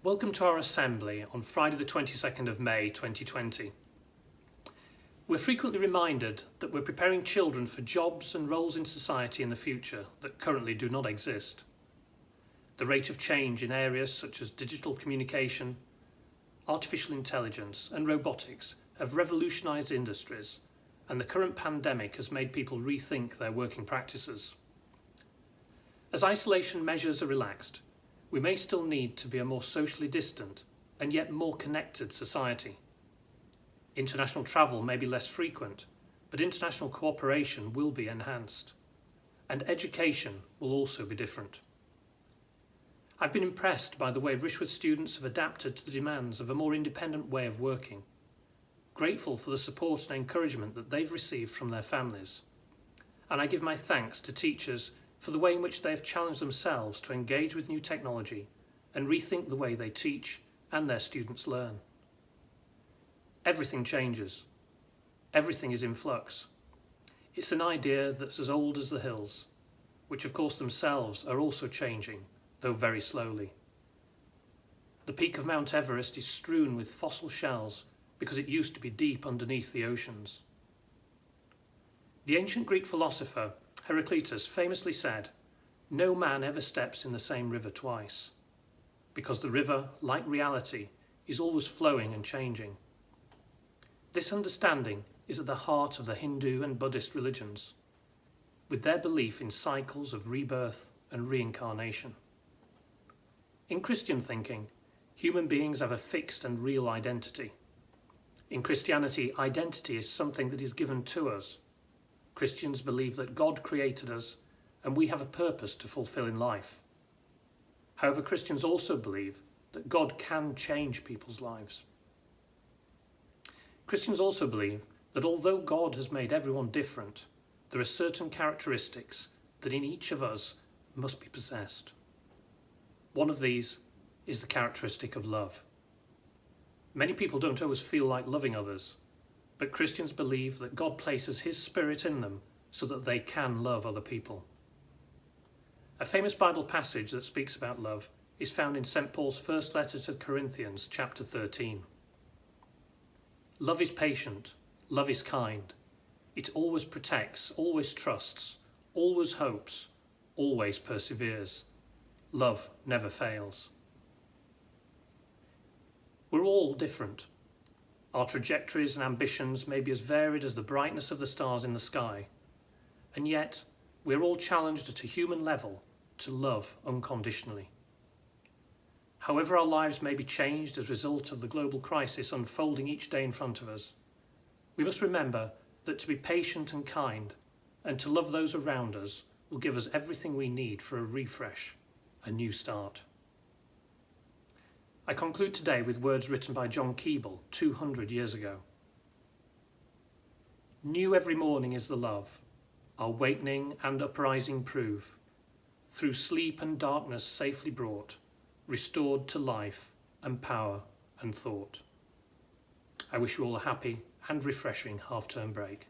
Welcome to our assembly on Friday the 22nd of May 2020. We're frequently reminded that we're preparing children for jobs and roles in society in the future that currently do not exist. The rate of change in areas such as digital communication, artificial intelligence and robotics have revolutionised industries, and the current pandemic has made people rethink their working practices. As isolation measures are relaxed, we may still need to be a more socially distant and yet more connected society. International travel may be less frequent, but international cooperation will be enhanced, and education will also be different. I've been impressed by the way Rishworth students have adapted to the demands of a more independent way of working, grateful for the support and encouragement that they've received from their families, and I give my thanks to teachers for the way in which they have challenged themselves to engage with new technology and rethink the way they teach and their students learn. Everything changes. Everything is in flux. It's an idea that's as old as the hills, which of course themselves are also changing, though very slowly. The peak of Mount Everest is strewn with fossil shells because it used to be deep underneath the oceans. The ancient Greek philosopher Heraclitus famously said, "No man ever steps in the same river twice," because the river, like reality, is always flowing and changing. This understanding is at the heart of the Hindu and Buddhist religions, with their belief in cycles of rebirth and reincarnation. In Christian thinking, human beings have a fixed and real identity. In Christianity, identity is something that is given to us. Christians believe that God created us and we have a purpose to fulfill in life. However, Christians also believe that God can change people's lives. Christians also believe that although God has made everyone different, there are certain characteristics that in each of us must be possessed. One of these is the characteristic of love. Many people don't always feel like loving others, but Christians believe that God places His Spirit in them so that they can love other people. A famous Bible passage that speaks about love is found in St. Paul's first letter to the Corinthians, chapter 13. Love is patient, love is kind. It always protects, always trusts, always hopes, always perseveres. Love never fails. We're all different. Our trajectories and ambitions may be as varied as the brightness of the stars in the sky, and yet we're all challenged at a human level to love unconditionally. However our lives may be changed as a result of the global crisis unfolding each day in front of us, we must remember that to be patient and kind and to love those around us will give us everything we need for a refresh, a new start. I conclude today with words written by John Keble 200 years ago. New every morning is the love, our wakening and uprising prove, through sleep and darkness safely brought, restored to life and power and thought. I wish you all a happy and refreshing half-term break.